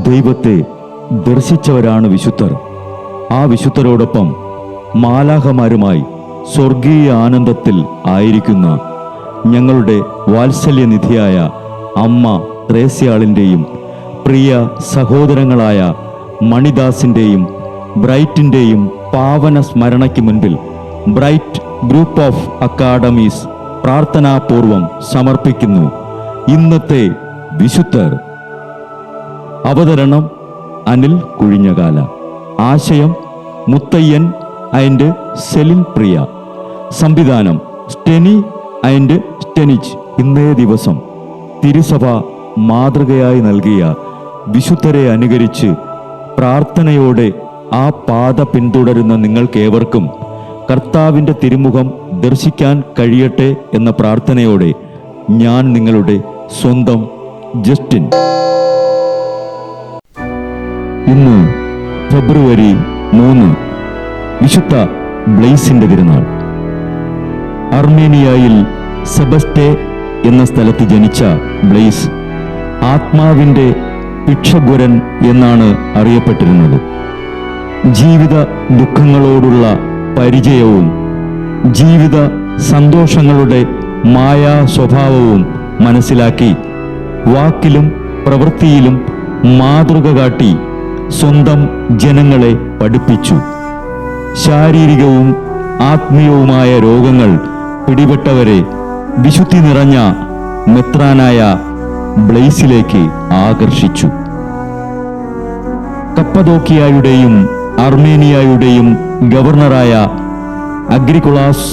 ദൈവത്തെ ദർശിച്ചവരാണ് വിശുദ്ധർ. ആ വിശുദ്ധരോടൊപ്പം മാലാഖമാരുമായി സ്വർഗീയ ആനന്ദത്തിൽ ആയിരിക്കുന്ന ഞങ്ങളുടെ വാത്സല്യനിധിയായ അമ്മ ത്രേസ്യാളിൻ്റെയും പ്രിയ സഹോദരങ്ങളായ മണിദാസിൻ്റെയും ബ്രൈറ്റിൻ്റെയും പാവന സ്മരണയ്ക്ക് മുൻപിൽ ബ്രൈറ്റ് ഗ്രൂപ്പ് ഓഫ് അക്കാഡമീസ് പ്രാർത്ഥനാപൂർവം സമർപ്പിക്കുന്നു ഇന്നത്തെ വിശുദ്ധർ. അവതരണം അനിൽ കുഴിഞ്ഞകാല. ആശയം മുത്തയ്യൻ ആൻഡ് സെലിൻ പ്രിയ. സംവിധാനം സ്റ്റെനി ആൻഡ് സ്റ്റെനിച്ച്. ഇന്നേ ദിവസം തിരുസഭ മാതൃകയായി നൽകിയ വിശുദ്ധരെ അനുകരിച്ച് പ്രാർത്ഥനയോടെ ആ പാത പിന്തുടരുന്ന നിങ്ങൾക്കേവർക്കും കർത്താവിൻ്റെ തിരുമുഖം ദർശിക്കാൻ കഴിയട്ടെ എന്ന പ്രാർത്ഥനയോടെ ഞാൻ നിങ്ങളുടെ സ്വന്തം ജസ്റ്റിൻ. ഇന്ന് ഫെബ്രുവരി 3, വിശുദ്ധ ബ്ലെയ്സിന്റെ തിരുനാൾ. അർമേനിയയിൽ സെബസ്റ്റേ എന്ന സ്ഥലത്ത് ജനിച്ച ബ്ലെയ്സ് ആത്മാവിൻ്റെ ഭിക്ഷഗുരൻ എന്നാണ് അറിയപ്പെട്ടിരുന്നത്. ജീവിത ദുഃഖങ്ങളോടുള്ള പരിചയവും ജീവിത സന്തോഷങ്ങളുടെ മായാ സ്വഭാവവും മനസ്സിലാക്കി വാക്കിലും പ്രവൃത്തിയിലും മാതൃക കാട്ടി സ്വന്തം ജനങ്ങളെ പഠിപ്പിച്ചു. ശാരീരികവും ആത്മീയവുമായ രോഗങ്ങൾ പിടിപെട്ടവരെ വിശുദ്ധി നിറഞ്ഞ മെത്രാനായ ബ്ലെയ്സിലേക്ക് ആകർഷിച്ചു. കപ്പദോക്കിയായുടെയും അർമേനിയയുടെയും ഗവർണറായ അഗ്രിക്കുളാസ്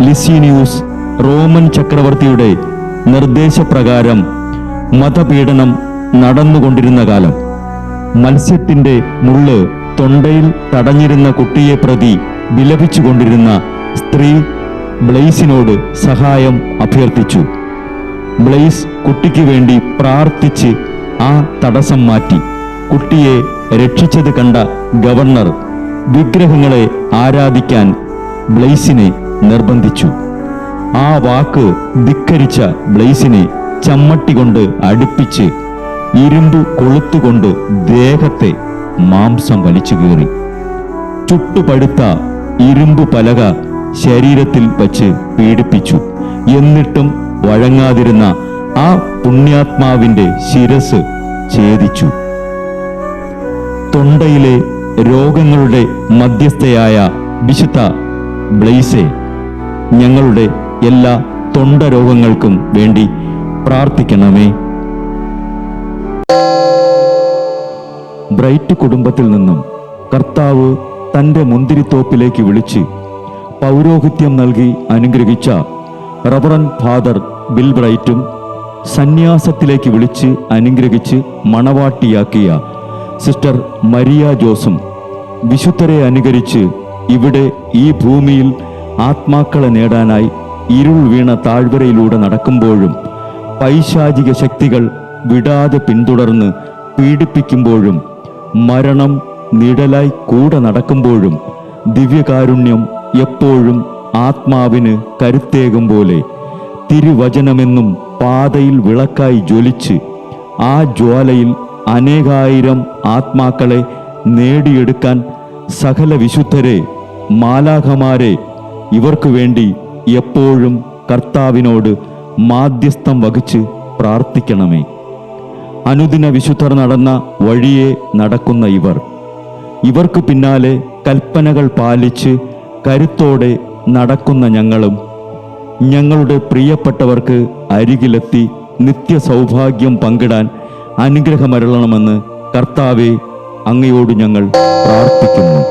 ലിസീനിയൂസ് റോമൻ ചക്രവർത്തിയുടെ നിർദ്ദേശപ്രകാരം മതപീഡനം നടന്നുകൊണ്ടിരുന്ന കാലം മത്സ്യത്തിൻ്റെ മുള്ള് തൊണ്ടയിൽ തടഞ്ഞിരുന്ന കുട്ടിയെ പ്രതി വിലപിച്ചുകൊണ്ടിരുന്ന സ്ത്രീ ബ്ലെയ്സിനോട് സഹായം അഭ്യർത്ഥിച്ചു. ബ്ലെയ്സ് കുട്ടിക്ക് വേണ്ടി പ്രാർത്ഥിച്ച് ആ തടസ്സം മാറ്റി. കുട്ടിയെ രക്ഷിച്ചത് കണ്ട ഗവർണർ വിഗ്രഹങ്ങളെ ആരാധിക്കാൻ ബ്ലെയ്സിനെ നിർബന്ധിച്ചു. ആ വാക്ക് ധിക്കരിച്ച ബ്ലെയ്സിനെ ചമ്മട്ടി കൊണ്ട് അടുപ്പിച്ച് ഇരുമ്പ് കൊളുത്തുകൊണ്ട് ദേഹത്തെ മാംസം വലിച്ചു കീറി. ചുട്ടുപഴുത്ത ഇരുമ്പ് പലക ശരീരത്തിൽ വച്ച് പീഡിപ്പിച്ചു. എന്നിട്ടും വഴങ്ങാതിരുന്ന ആ പുണ്യാത്മാവിൻ്റെ ശിരസ് ഛേദിച്ചു. തൊണ്ടയിലെ രോഗങ്ങളുടെ മധ്യസ്ഥയായ വിശുദ്ധ ബ്ലെയ്സെ, ഞങ്ങളുടെ എല്ലാ തൊണ്ട രോഗങ്ങൾക്കും വേണ്ടി പ്രാർത്ഥിക്കണമേ. ബ്രൈറ്റ് കുടുംബത്തിൽ നിന്നും കർത്താവ് തൻ്റെ മുന്തിരിത്തോപ്പിലേക്ക് വിളിച്ച് പൗരോഹിത്യം നൽകി അനുഗ്രഹിച്ച റവറൻ ഫാദർ ബിൽ ബ്രൈറ്റും സന്യാസത്തിലേക്ക് വിളിച്ച് അനുഗ്രഹിച്ച് മണവാട്ടിയാക്കിയ സിസ്റ്റർ മരിയ ജോസും വിശുദ്ധരെ അനുകരിച്ച് ഇവിടെ ഈ ഭൂമിയിൽ ആത്മാക്കളെ നേടാനായി ഇരുൾ വീണ താഴ്വരയിലൂടെ നടക്കുമ്പോഴും പൈശാചിക ശക്തികൾ വിടാതെ പിന്തുടർന്ന് പീഡിപ്പിക്കുമ്പോഴും മരണം നിഴലായി കൂടെ നടക്കുമ്പോഴും ദിവ്യകാരുണ്യം എപ്പോഴും ആത്മാവിന് കരുത്തേകും പോലെ തിരുവചനമെന്നും പാതയിൽ വിളക്കായി ജ്വലിച്ച് ആ ജ്വാലയിൽ അനേകായിരം ആത്മാക്കളെ നേടിയെടുക്കാൻ സകല വിശുദ്ധരെ, മാലാഖമാരെ ഇവർക്കു വേണ്ടി എപ്പോഴും കർത്താവിനോട് മാധ്യസ്ഥം വഹിച്ച് പ്രാർത്ഥിക്കണമേ. അനുദിന വിശുദ്ധർ നടന്ന വഴിയെ നടക്കുന്ന ഇവർക്ക് പിന്നാലെ കൽപ്പനകൾ പാലിച്ച് കരുത്തോടെ നടക്കുന്ന ഞങ്ങളും ഞങ്ങളുടെ പ്രിയപ്പെട്ടവർക്ക് അരികിലെത്തി നിത്യസൗഭാഗ്യം പങ്കിടാൻ അനുഗ്രഹമരുളണമെന്ന് കർത്താവേ അങ്ങയോട് ഞങ്ങൾ പ്രാർത്ഥിക്കുന്നു.